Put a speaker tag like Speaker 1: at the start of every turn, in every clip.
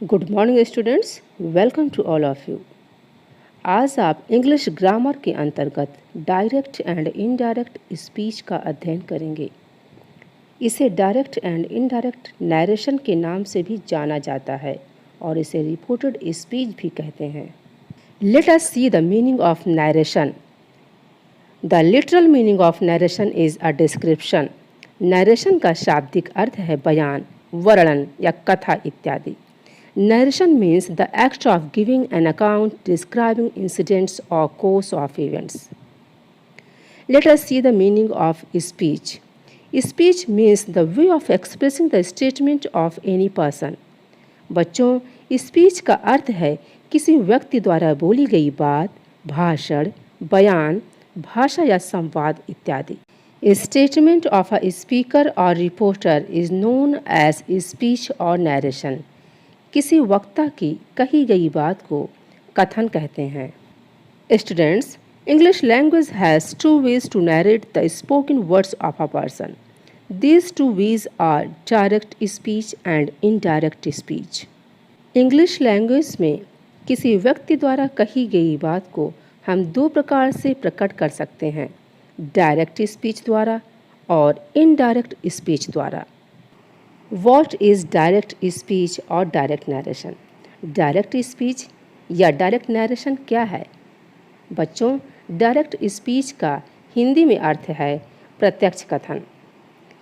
Speaker 1: Good morning students, welcome to all of you. आज आप English grammar के अंतर्गत डायरेक्ट एंड इनडायरेक्ट स्पीच का अध्ययन करेंगे। इसे डायरेक्ट एंड इनडायरेक्ट नैरेशन के नाम से भी जाना जाता है और इसे रिपोर्टेड स्पीच भी कहते हैं। Let us see the meaning of narration. The literal meaning of narration is a description. Narration का शाब्दिक अर्थ है बयान, वर्णन या कथा इत्यादि। Narration means the act of giving an account describing incidents or course of events. Let us see the meaning of speech. Speech means the way of expressing the statement of any person. बच्चों, speech का अर्थ है किसी व्यक्ति द्वारा बोली गई बात, भाषण, बयान, भाषा या संवाद इत्यादि। स्टेटमेंट ऑफ अ स्पीकर और reporter is known as speech और नैरेशन। किसी वक्ता की कही गई बात को कथन कहते हैं। Students, English language has two ways to narrate the spoken words of a person. These two ways are direct speech and indirect speech. English language में किसी व्यक्ति द्वारा कही गई बात को हम दो प्रकार से प्रकट कर सकते हैं, डायरेक्ट स्पीच द्वारा और इनडायरेक्ट स्पीच द्वारा। What is डायरेक्ट स्पीच और डायरेक्ट नरेशन? डायरेक्ट स्पीच या डायरेक्ट नरेशन क्या है? बच्चों, डायरेक्ट स्पीच का हिंदी में अर्थ है प्रत्यक्ष कथन।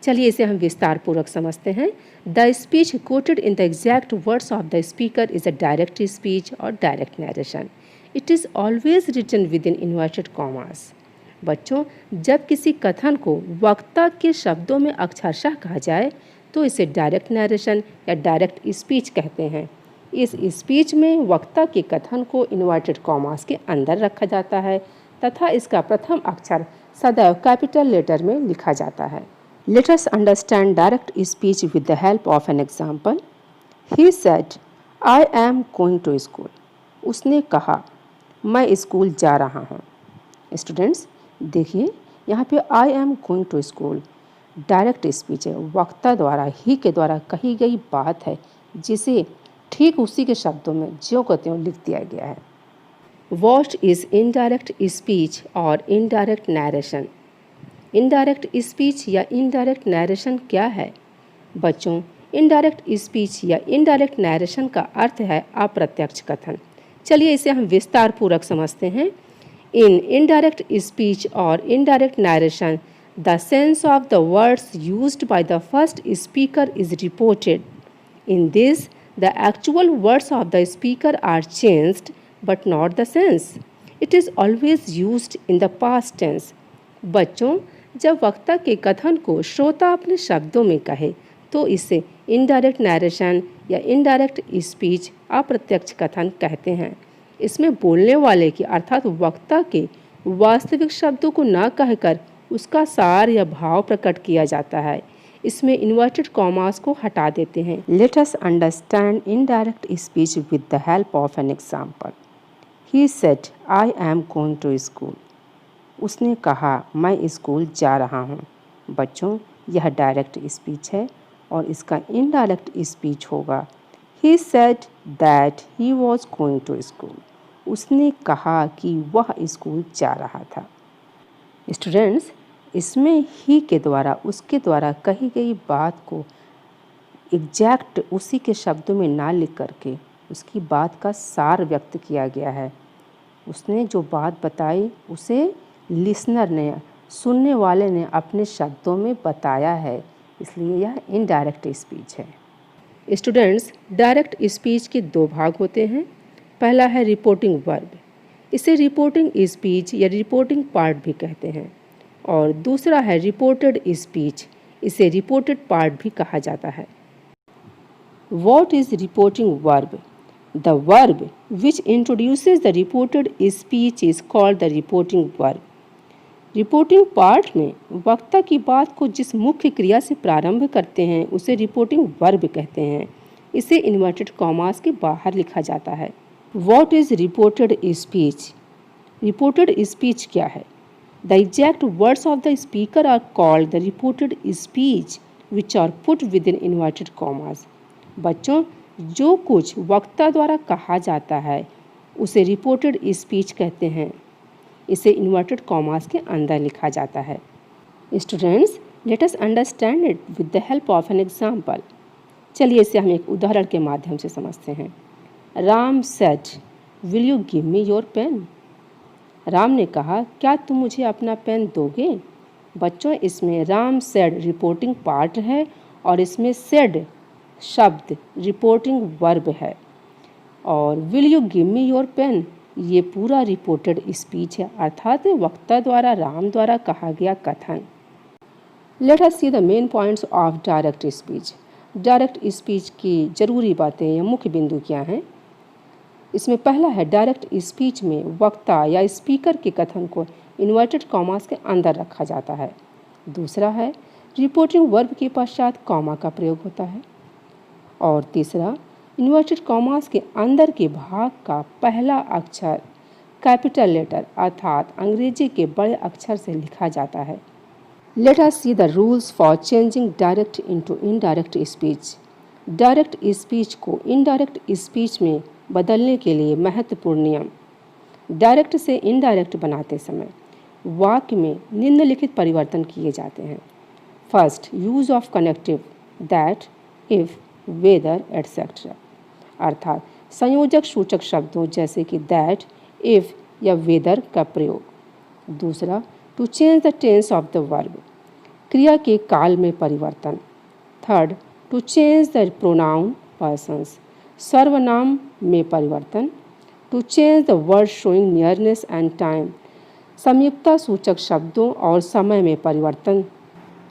Speaker 1: चलिए इसे हम विस्तार पूर्वक समझते हैं। The speech quoted in the exact words of the speaker is a direct speech और direct narration. It is always written within inverted commas. बच्चों, जब किसी कथन को वक्ता के शब्दों में अक्षरशः कहा जाए तो इसे डायरेक्ट नरेशन या डायरेक्ट स्पीच कहते हैं। इस स्पीच में वक्ता के कथन को इन्वर्टेड कॉमास के अंदर रखा जाता है तथा इसका प्रथम अक्षर सदैव कैपिटल लेटर में लिखा जाता है। Let us understand direct speech with the help of an example. He said, I am going to school. उसने कहा, मैं स्कूल जा रहा हूँ। स्टूडेंट्स, देखिए यहाँ पे I am going to school direct speech है, वक्ता द्वारा ही के द्वारा कही गई बात है जिसे ठीक उसी के शब्दों में ज्यों को त्यों लिख दिया गया है। व्हाट इज इनडायरेक्ट स्पीच और इनडायरेक्ट नैरेशन? इनडायरेक्ट स्पीच या इनडायरेक्ट नैरेशन क्या है? बच्चों, इनडायरेक्ट स्पीच या इनडायरेक्ट नैरेशन का अर्थ है अप्रत्यक्ष कथन। चलिए इसे हम विस्तार पूर्वक समझते हैं। इन इनडायरेक्ट स्पीच और indirect narration, the sense of the words used by the first speaker is reported. In this, the actual words of the speaker are changed, but not the sense. It is always used in the past tense. बच्चों, जब वक्ता के कथन को श्रोता अपने शब्दों में कहे तो इसे इनडायरेक्ट नैरेशन या इनडायरेक्ट स्पीच अप्रत्यक्ष कथन कहते हैं। इसमें बोलने वाले की अर्थात वक्ता के वास्तविक शब्दों को न कहकर उसका सार या भाव प्रकट किया जाता है। इसमें इन्वर्टेड कॉमास को हटा देते हैं। Let us understand indirect speech with the help of an example. He said, I am going to school. उसने कहा, मैं स्कूल जा रहा हूँ। बच्चों, यह डायरेक्ट स्पीच है और इसका इनडायरेक्ट स्पीच होगा, he said that he was going to school. उसने कहा कि वह स्कूल जा रहा था। स्टूडेंट्स, इसमें ही के द्वारा उसके द्वारा कही गई बात को एग्जैक्ट उसी के शब्दों में ना लिख करके उसकी बात का सार व्यक्त किया गया है। उसने जो बात बताई उसे लिसनर ने, सुनने वाले ने अपने शब्दों में बताया है, इसलिए यह इनडायरेक्ट स्पीच है। स्टूडेंट्स, डायरेक्ट स्पीच के दो भाग होते हैं। पहला है रिपोर्टिंग वर्ब, इसे रिपोर्टिंग स्पीच या रिपोर्टिंग पार्ट भी कहते हैं, और दूसरा है रिपोर्टेड स्पीच, इसे रिपोर्टेड पार्ट भी कहा जाता है। What is reporting verb? The verb which introduces the reported speech is called the reporting verb. Reporting part में वक्ता की बात को जिस मुख्य क्रिया से प्रारंभ करते हैं उसे रिपोर्टिंग वर्ब कहते हैं। इसे इन्वर्टेड कॉमास के बाहर लिखा जाता है। What is reported speech? Reported speech क्या है? The exact words of the speaker are called the reported speech which are put within inverted commas. बच्चों, जो कुछ वक्ता द्वारा कहा जाता है उसे रिपोर्टेड स्पीच कहते हैं। इसे इन्वर्टेड कॉमास के अंदर लिखा जाता है। Students, late us understand it with the help of an example. चलिए इसे हम एक उदाहरण के माध्यम से समझते हैं। Ram said, will you give me your pen? Ram ने कहा, क्या तुम मुझे अपना पेन दोगे? बच्चों, इसमें राम सेड रिपोर्टिंग पार्ट है और इसमें सेड शब्द रिपोर्टिंग वर्ब है, और will you give me your pen ये पूरा रिपोर्टेड स्पीच है, अर्थात वक्ता द्वारा राम द्वारा कहा गया कथन। Let us see the main points of direct speech. Direct speech की जरूरी बातें या मुख्य बिंदु क्या हैं? इसमें पहला है, डायरेक्ट स्पीच में वक्ता या स्पीकर के कथन को इन्वर्टेड कॉमास के अंदर रखा जाता है। दूसरा है, रिपोर्टिंग वर्ब के पश्चात कॉमा का प्रयोग होता है। और तीसरा, इन्वर्टेड कॉमास के अंदर के भाग का पहला अक्षर कैपिटल लेटर अर्थात अंग्रेजी के बड़े अक्षर से लिखा जाता है। Let us see the rules for changing direct into indirect speech. Direct speech को इनडायरेक्ट स्पीच में बदलने के लिए महत्वपूर्ण नियम। डायरेक्ट से इनडायरेक्ट बनाते समय वाक्य में निम्नलिखित परिवर्तन किए जाते हैं। First, use of connective that, if, whether etcetera, अर्थात संयोजक सूचक शब्दों जैसे कि दैट, इफ या वेदर का प्रयोग। दूसरा, to change the tense of the verb, क्रिया के काल में परिवर्तन। Third, to change the pronoun persons, सर्वनाम में परिवर्तन। To change the word showing nearness and time, संयुक्ता सूचक शब्दों और समय में परिवर्तन।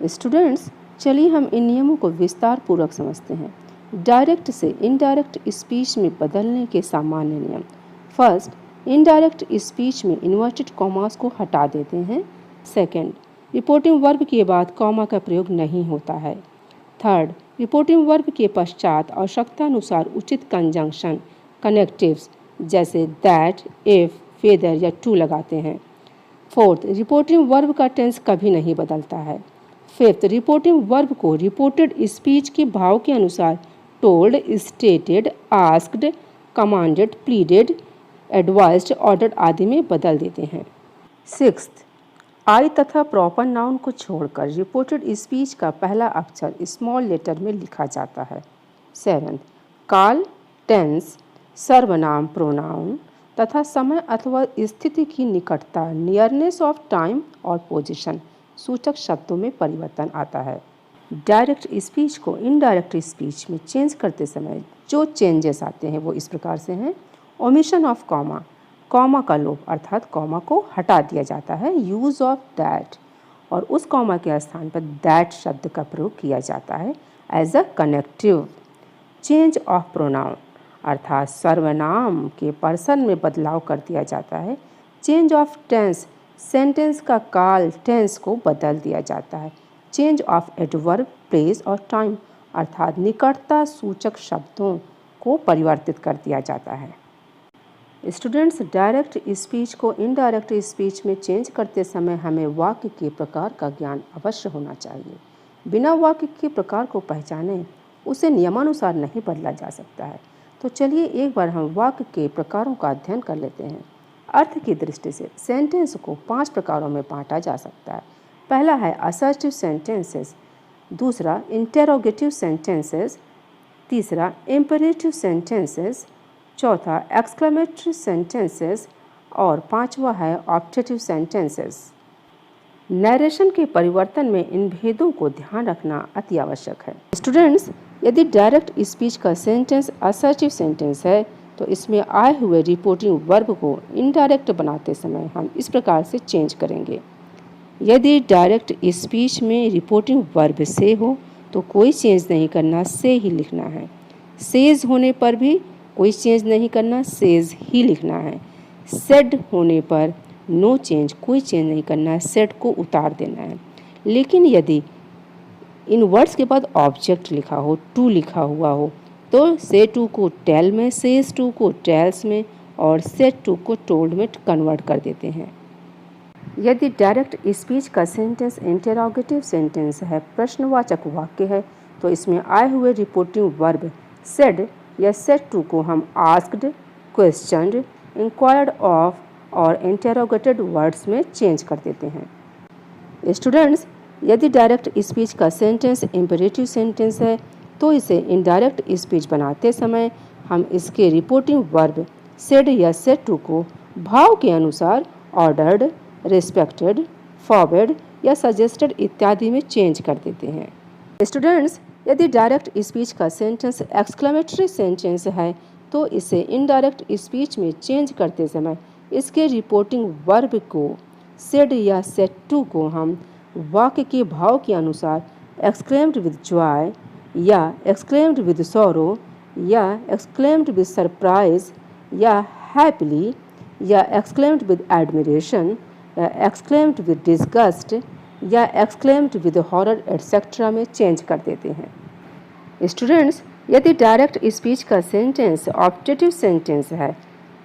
Speaker 1: स्टूडेंट्स, चलिए हम इन नियमों को विस्तार पूर्वक समझते हैं। डायरेक्ट से इनडायरेक्ट स्पीच में बदलने के सामान्य नियम। फर्स्ट, इनडायरेक्ट स्पीच में इन्वर्टेड कॉमास को हटा देते हैं। सेकंड, रिपोर्टिंग वर्ब के बाद कॉमा का प्रयोग नहीं होता है। थर्ड, रिपोर्टिंग वर्ब के पश्चात आवश्यकतानुसार उचित कंजंक्शन कनेक्टिव्स जैसे दैट, इफ, वेदर या टू लगाते हैं। फोर्थ, रिपोर्टिंग वर्ब का टेंस कभी नहीं बदलता है। फिफ्थ, रिपोर्टिंग वर्ब को रिपोर्टेड स्पीच के भाव के अनुसार told, stated, asked, commanded, pleaded, advised, ordered आदि में बदल देते हैं। सिक्स्थ, आई तथा प्रॉपर नाउन को छोड़कर रिपोर्टेड स्पीच का पहला अक्षर स्मॉल लेटर में लिखा जाता है। सेवन्थ, काल, टेंस, सर्वनाम, प्रोनाउन तथा समय अथवा स्थिति की निकटता, नियरनेस ऑफ टाइम और पोजीशन सूचक शब्दों में परिवर्तन आता है। डायरेक्ट स्पीच को इनडायरेक्ट स्पीच में चेंज करते समय जो चेंजेस आते हैं वो इस प्रकार से हैं। ओमिशन ऑफ कॉमा, कॉमा का लोप अर्थात कॉमा को हटा दिया जाता है। यूज़ ऑफ दैट, और उस कॉमा के स्थान पर दैट शब्द का प्रयोग किया जाता है as a connective. Change of pronoun, अर्थात सर्वनाम के पर्सन में बदलाव कर दिया जाता है। चेंज ऑफ टेंस, सेंटेंस का काल टेंस को बदल दिया जाता है। चेंज ऑफ एडवर्ब, प्लेस और टाइम, अर्थात निकटता सूचक शब्दों को परिवर्तित कर दिया जाता है। स्टूडेंट्स, डायरेक्ट स्पीच को इनडायरेक्ट स्पीच में चेंज करते समय हमें वाक्य के प्रकार का ज्ञान अवश्य होना चाहिए। बिना वाक्य के प्रकार को पहचाने उसे नियमानुसार नहीं बदला जा सकता है। तो चलिए एक बार हम वाक्य के प्रकारों का अध्ययन कर लेते हैं। अर्थ की दृष्टि से सेंटेंस को 5 प्रकारों में बांटा जा सकता है। पहला है असर्टिव सेंटेंसेस, दूसरा इंटेरोगेटिव सेंटेंसेस, तीसरा इम्पेरेटिव सेंटेंसेस, चौथा एक्सक्लेमेटरी सेंटेंसेस और पांचवा है ऑप्टेटिव सेंटेंसेस। नरेशन के परिवर्तन में इन भेदों को ध्यान रखना अति आवश्यक है। स्टूडेंट्स, यदि डायरेक्ट स्पीच का सेंटेंस असर्टिव सेंटेंस है तो इसमें आए हुए रिपोर्टिंग वर्ब को इनडायरेक्ट बनाते समय हम इस प्रकार से चेंज करेंगे। यदि डायरेक्ट स्पीच में रिपोर्टिंग वर्ब से हो तो कोई चेंज नहीं करना, से ही लिखना है। सेज होने पर भी कोई चेंज नहीं करना, सेज ही लिखना है। सेड होने पर नो चेंज, कोई चेंज नहीं करना है, सेड को उतार देना है। लेकिन यदि इन वर्ड्स के बाद ऑब्जेक्ट लिखा हो, टू लिखा हुआ हो, तो से टू को टेल में, सेज टू को टेल्स में और सेड टू को टोल्ड में कन्वर्ट कर देते हैं। यदि डायरेक्ट स्पीच का सेंटेंस इंटेरोगेटिव सेंटेंस है, प्रश्नवाचक वाक्य है, तो इसमें आए हुए रिपोर्टिंग वर्ब सेड या सेड टू को हम आस्क्ड, क्वेश्चनड, इंक्वायर्ड ऑफ और इंटेरोगेटेड वर्ड्स में चेंज कर देते हैं। स्टूडेंट्स, यदि डायरेक्ट स्पीच का सेंटेंस इम्पेरेटिव सेंटेंस है तो इसे इनडायरेक्ट स्पीच बनाते समय हम इसके रिपोर्टिंग वर्ब सेड या सेड टू को भाव के अनुसार ऑर्डर्ड, रिस्पेक्टेड, फॉरवर्ड या सजेस्टेड इत्यादि में चेंज कर देते हैं। स्टूडेंट्स, यदि डायरेक्ट स्पीच का सेंटेंस एक्सक्लेमेटरी सेंटेंस है तो इसे इनडायरेक्ट स्पीच में चेंज करते समय इसके रिपोर्टिंग वर्ब को सेड या सेड टू को हम वाक्य के भाव के अनुसार एक्सक्लेम्ड विद जॉय या एक्सक्लेम्ड विद सॉरो या एक्सक्लेम्ड विद सरप्राइज या हैप्पीली या एक्सक्लेम्ड विद एडमिरेशन या एक्सक्लेम्ड विद डिस्गस्ट या एक्सक्लेम्ड विद हॉरर एटसेट्रा में चेंज कर देते हैं। स्टूडेंट्स, यदि डायरेक्ट स्पीच का सेंटेंस ऑप्टेटिव सेंटेंस है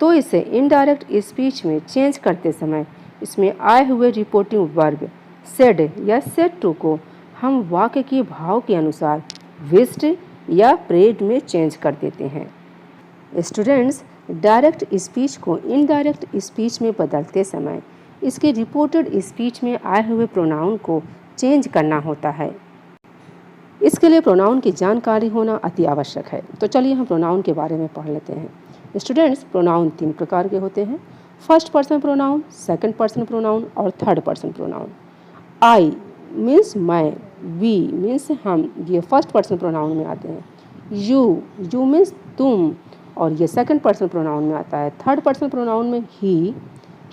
Speaker 1: तो इसे इनडायरेक्ट स्पीच में चेंज करते समय इसमें आए हुए रिपोर्टिंग वर्ब सेड या सेड टू को हम वाक्य के भाव के अनुसार विश्ड या प्रेड में चेंज कर देते हैं। स्टूडेंट्स, डायरेक्ट स्पीच को इनडायरेक्ट स्पीच में बदलते समय इसके रिपोर्टेड स्पीच में आए हुए प्रोनाउन को चेंज करना होता है। इसके लिए प्रोनाउन की जानकारी होना अति आवश्यक है। तो चलिए हम प्रोनाउन के बारे में पढ़ लेते हैं। स्टूडेंट्स, प्रोनाउन 3 प्रकार के होते हैं: first person pronoun, second person pronoun और third person pronoun. I means मैं, वी मीन्स हम, ये फर्स्ट पर्सन प्रोनाउन में आते हैं। यू मीन्स तुम, और ये सेकंड पर्सन प्रोनाउन में आता है। थर्ड पर्सन प्रोनाउन में ही,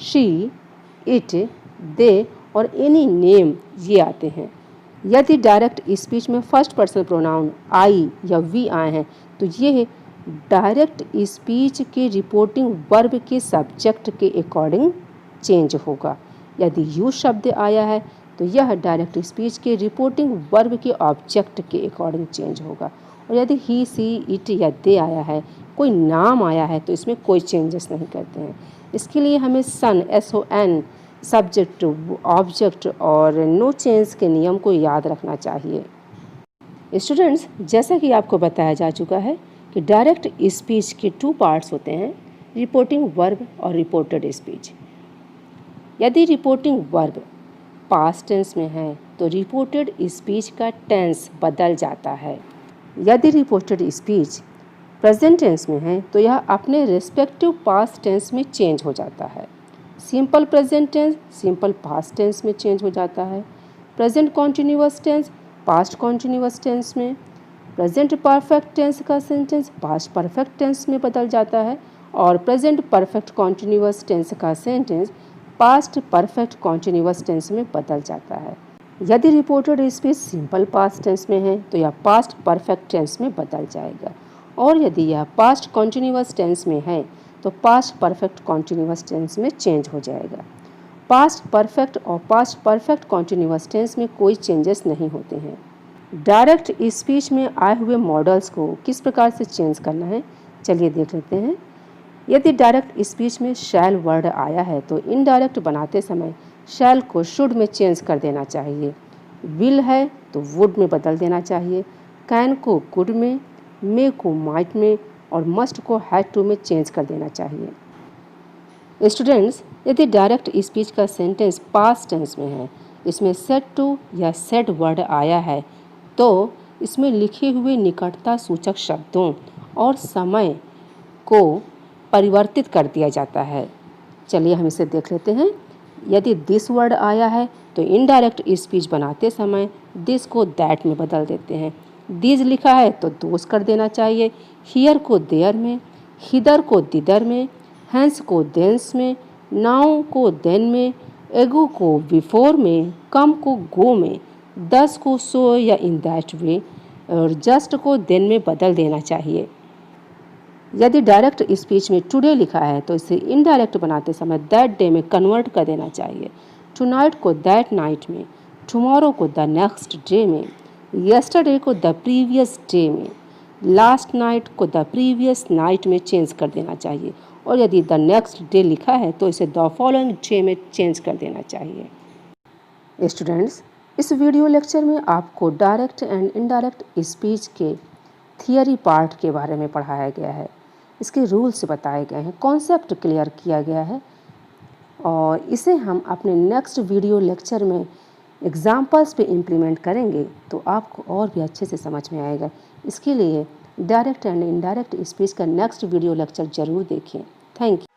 Speaker 1: शी, इट, दे और एनी नेम ये आते हैं। यदि डायरेक्ट स्पीच में फर्स्ट पर्सन प्रोनाउन आई या वी आए हैं तो ये डायरेक्ट स्पीच के रिपोर्टिंग वर्ब के सब्जेक्ट के अकॉर्डिंग चेंज होगा। यदि यू शब्द आया है तो यह डायरेक्ट स्पीच के रिपोर्टिंग वर्ब के ऑब्जेक्ट के अकॉर्डिंग चेंज होगा। और यदि ही, सी, इट या दे आया है, कोई नाम आया है, तो इसमें कोई चेंजेस नहीं करते हैं। इसके लिए हमें सन, SON, सब्जेक्ट, ऑब्जेक्ट और नो चेंज के नियम को याद रखना चाहिए। स्टूडेंट्स, जैसा कि आपको बताया जा चुका है कि डायरेक्ट स्पीच के 2 पार्ट्स होते हैं, रिपोर्टिंग वर्ब और रिपोर्टेड स्पीच। यदि रिपोर्टिंग वर्ब पास्ट टेंस में है तो रिपोर्टेड स्पीच का टेंस बदल जाता है। यदि रिपोर्टेड स्पीच प्रेजेंट टेंस में है तो यह अपने रिस्पेक्टिव पास्ट टेंस में चेंज हो जाता है। Simple present tense simple past tense में चेंज हो जाता है। Present continuous tense past continuous tense में। प्रेजेंट परफेक्ट टेंस का सेंटेंस पास्ट परफेक्ट टेंस में बदल जाता है और प्रेजेंट परफेक्ट कॉन्टिन्यूअस टेंस का sentence past perfect continuous tense में बदल जाता है। यदि reported speech simple past tense में है तो यह पास्ट परफेक्ट टेंस में बदल जाएगा, और यदि यह पास्ट कॉन्टिन्यूअस टेंस में है तो पास्ट परफेक्ट कॉन्टिन्यूअस टेंस में चेंज हो जाएगा। पास्ट परफेक्ट और पास्ट परफेक्ट कॉन्टिन्यूअस टेंस में कोई चेंजेस नहीं होते हैं। डायरेक्ट स्पीच में आए हुए मॉडल्स को किस प्रकार से चेंज करना है, चलिए देख लेते हैं। यदि डायरेक्ट स्पीच में शैल वर्ड आया है तो इनडायरेक्ट बनाते समय शैल को शुड में चेंज कर देना चाहिए। विल है तो वुड में बदल देना चाहिए। कैन को कुड में, मे को माइट में और मस्ट को हैड टू में चेंज कर देना चाहिए। स्टूडेंट्स, यदि डायरेक्ट स्पीच का सेंटेंस पास्ट टेंस में है, इसमें सेड टू या सेड वर्ड आया है तो इसमें लिखे हुए निकटता सूचक शब्दों और समय को परिवर्तित कर दिया जाता है। चलिए हम इसे देख लेते हैं। यदि दिस वर्ड आया है तो इनडायरेक्ट स्पीच बनाते समय दिस को दैट में बदल देते हैं। दिस लिखा है तो दोस कर देना चाहिए। हियर को देयर में, हिदर को दिदर में, हैंस को देंस में, नाउ को देन में, एगो को बिफोर में, कम को गो में, दस को सो या इन दैट वे और जस्ट को देन में बदल देना चाहिए। यदि डायरेक्ट स्पीच में टुडे लिखा है तो इसे इनडायरेक्ट बनाते समय दैट डे में कन्वर्ट कर देना चाहिए। टुनाइट को दैट नाइट में, टुमारो को द नेक्स्ट डे में, यस्टरडे को द प्रीवियस डे में, लास्ट नाइट को द प्रीवियस नाइट में चेंज कर देना चाहिए। और यदि द नेक्स्ट डे लिखा है तो इसे द फॉलोइंग डे में चेंज कर देना चाहिए। स्टूडेंट्स, इस वीडियो लेक्चर में आपको डायरेक्ट एंड इनडायरेक्ट स्पीच के थियरी पार्ट के बारे में पढ़ाया गया है, इसके रूल्स बताए गए हैं, कॉन्सेप्ट क्लियर किया गया है और इसे हम अपने नेक्स्ट वीडियो लेक्चर में एग्जाम्पल्स पे इम्प्लीमेंट करेंगे तो आपको और भी अच्छे से समझ में आएगा। इसके लिए डायरेक्ट एंड इनडायरेक्ट स्पीच का नेक्स्ट वीडियो लेक्चर ज़रूर देखें। Thank you.